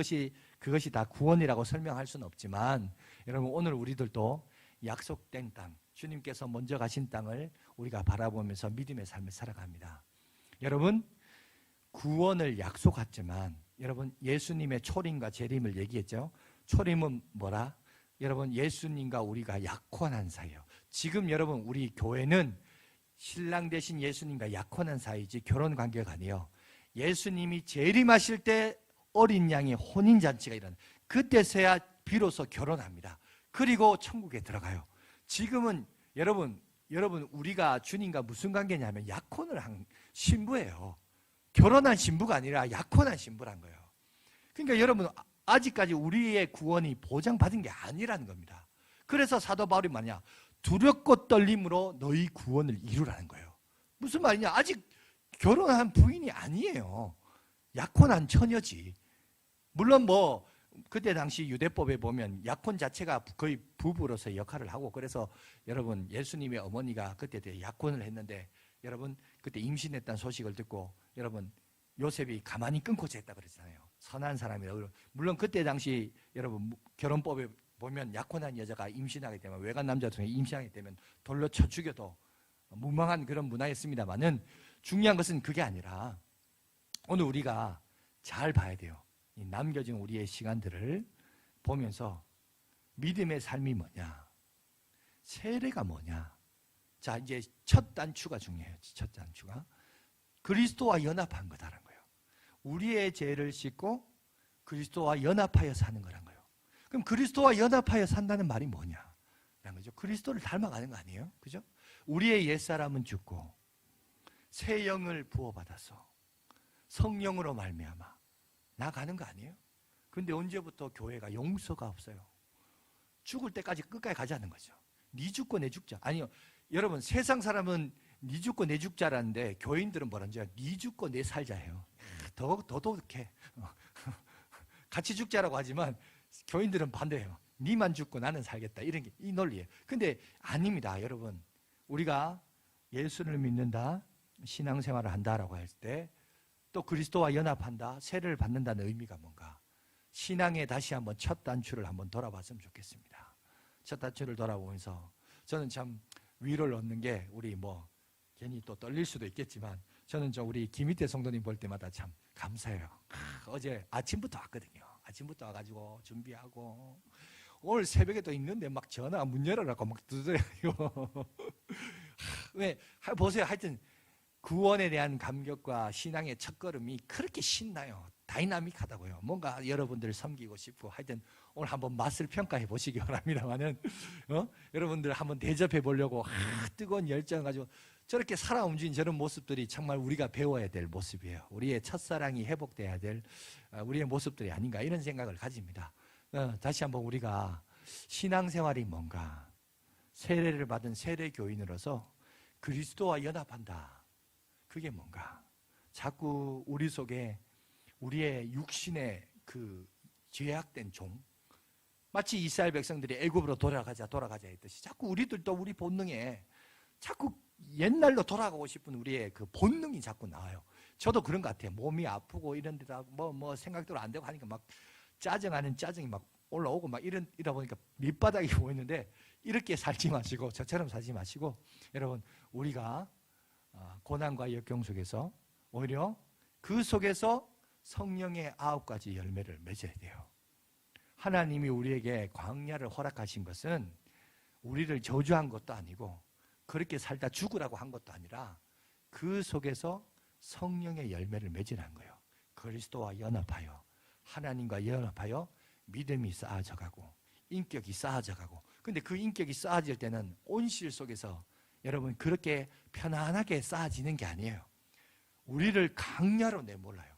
그것이 다 구원이라고 설명할 수는 없지만, 여러분, 오늘 우리들도 약속된 땅, 주님께서 먼저 가신 땅을 우리가 바라보면서 믿음의 삶을 살아갑니다. 여러분, 구원을 약속했지만, 여러분, 예수님의 초림과 재림을 얘기했죠. 초림은 뭐라? 여러분, 예수님과 우리가 약혼한 사이예요. 지금 여러분, 우리 교회는 신랑 되신 예수님과 약혼한 사이지 결혼 관계가 아니에요. 예수님이 재림하실 때 어린 양의 혼인잔치가 일어나요. 그때서야 비로소 결혼합니다. 그리고 천국에 들어가요. 지금은 여러분 우리가 주님과 무슨 관계냐면 약혼을 한 신부예요. 결혼한 신부가 아니라 약혼한 신부란 거예요. 그러니까 여러분, 아직까지 우리의 구원이 보장받은 게 아니라는 겁니다. 그래서 사도 바울이 뭐냐? 두렵고 떨림으로 너희 구원을 이루라는 거예요. 무슨 말이냐? 아직 결혼한 부인이 아니에요. 약혼한 처녀지. 물론 그때 당시 유대법에 보면 약혼 자체가 거의 부부로서의 역할을 하고, 그래서 여러분, 예수님의 어머니가 그때 약혼을 했는데, 여러분, 그때 임신했다는 소식을 듣고 여러분, 요셉이 가만히 끊고 쟀다 그랬잖아요. 선한 사람이라고. 물론 그때 당시 여러분, 결혼법에 보면 약혼한 여자가 임신하게 되면, 외간 남자 중에 임신하게 되면 돌로 쳐 죽여도 무망한 그런 문화였습니다만은, 중요한 것은 그게 아니라 오늘 우리가 잘 봐야 돼요. 이 남겨진 우리의 시간들을 보면서 믿음의 삶이 뭐냐, 세례가 뭐냐. 자, 이제 첫 단추가 중요해요. 첫 단추가 그리스도와 연합한 거다라는 거예요. 우리의 죄를 씻고 그리스도와 연합하여 사는 거란 거예요. 그럼 그리스도와 연합하여 산다는 말이 뭐냐? 라는 거죠. 그리스도를 닮아가는 거 아니에요? 그죠? 우리의 옛사람은 죽고 새 영을 부어받아서 성령으로 말미암아 나가는 거 아니에요? 근데 언제부터 교회가 용서가 없어요? 죽을 때까지 끝까지 가자는 거죠. 네 죽고 내 죽자. 아니요. 여러분, 세상 사람은 네 죽고 내 죽자라는데 교인들은 뭐라는지 네 죽고 내 살자예요. 더 도둑해. 같이 죽자라고 하지만 교인들은 반대해요. 니만 죽고 나는 살겠다. 이런 게 이 논리예요. 근데 아닙니다. 여러분, 우리가 예수를 믿는다, 신앙생활을 한다라고 할 때 또 그리스도와 연합한다, 세례를 받는다는 의미가 뭔가? 신앙의 다시 한번 첫 단추를 한번 돌아봤으면 좋겠습니다. 첫 단추를 돌아보면서 저는 참 위로를 얻는 게, 우리 뭐 괜히 또 떨릴 수도 있겠지만 저는 우리 김희태 성도님 볼 때마다 참 감사해요. 어제 아침부터 왔거든요. 아침부터 와가지고 준비하고 오늘 새벽에 또 있는데 막 전화 문 열어라고 막 두드려요. 왜 보세요. 하여튼 구원에 대한 감격과 신앙의 첫걸음이 그렇게 신나요. 다이나믹하다고요. 뭔가 여러분들을 섬기고 싶고, 하여튼 오늘 한번 맛을 평가해 보시기 바랍니다만은, 여러분들 한번 대접해 보려고 뜨거운 열정을 가지고 저렇게 살아 움직인 저런 모습들이 정말 우리가 배워야 될 모습이에요. 우리의 첫사랑이 회복돼야 될 우리의 모습들이 아닌가, 이런 생각을 가집니다. 다시 한번 우리가 신앙생활이 뭔가, 세례를 받은 세례교인으로서 그리스도와 연합한다. 그게 뭔가. 자꾸 우리 속에 우리의 육신의 그 죄악된 종, 마치 이스라엘 백성들이 애굽으로 돌아가자 했듯이 자꾸 우리들도 우리 본능에 자꾸 옛날로 돌아가고 싶은 우리의 그 본능이 자꾸 나와요. 저도 그런 것 같아요. 몸이 아프고 이런 데다 뭐 생각대로 안 되고 하니까 막 짜증하는 짜증이 막 올라오고 막 이러다 보니까 밑바닥이 보이는데, 이렇게 살지 마시고, 저처럼 살지 마시고, 여러분, 우리가 고난과 역경 속에서 오히려 그 속에서 성령의 9가지 열매를 맺어야 돼요. 하나님이 우리에게 광야를 허락하신 것은 우리를 저주한 것도 아니고 그렇게 살다 죽으라고 한 것도 아니라 그 속에서 성령의 열매를 맺으라는 거예요. 그리스도와 연합하여, 하나님과 연합하여 믿음이 쌓아져가고 인격이 쌓아져가고. 근데 그 인격이 쌓아질 때는 온실 속에서 여러분 그렇게 편안하게 쌓아지는 게 아니에요. 우리를 광야로 내몰라요.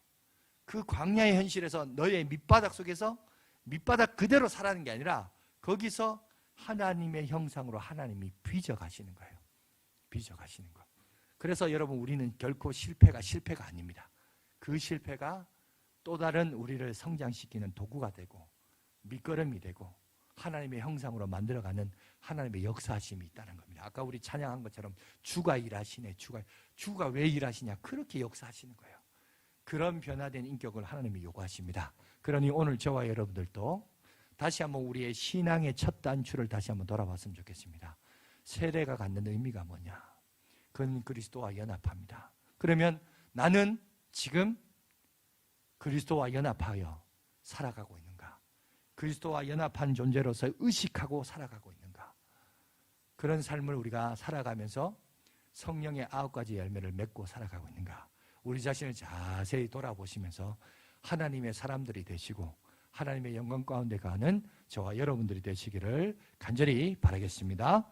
그 광야의 현실에서 너의 밑바닥 속에서 밑바닥 그대로 살아가는 게 아니라 거기서 하나님의 형상으로 하나님이 빚어가시는 거예요. 빚어가시는 거. 그래서 여러분, 우리는 결코 실패가 아닙니다. 그 실패가 또 다른 우리를 성장시키는 도구가 되고 밑거름이 되고 하나님의 형상으로 만들어가는 하나님의 역사하심이 있다는 겁니다. 아까 우리 찬양한 것처럼 주가 일하시네. 주가 왜 일하시냐? 그렇게 역사하시는 거예요. 그런 변화된 인격을 하나님이 요구하십니다. 그러니 오늘 저와 여러분들도 다시 한번 우리의 신앙의 첫 단추를 다시 한번 돌아봤으면 좋겠습니다. 세례가 갖는 의미가 뭐냐? 그건 그리스도와 연합합니다. 그러면 나는 지금 그리스도와 연합하여 살아가고 있는가? 그리스도와 연합한 존재로서 의식하고 살아가고 있는가? 그런 삶을 우리가 살아가면서 성령의 9가지 열매를 맺고 살아가고 있는가? 우리 자신을 자세히 돌아보시면서 하나님의 사람들이 되시고 하나님의 영광 가운데 가는 저와 여러분들이 되시기를 간절히 바라겠습니다.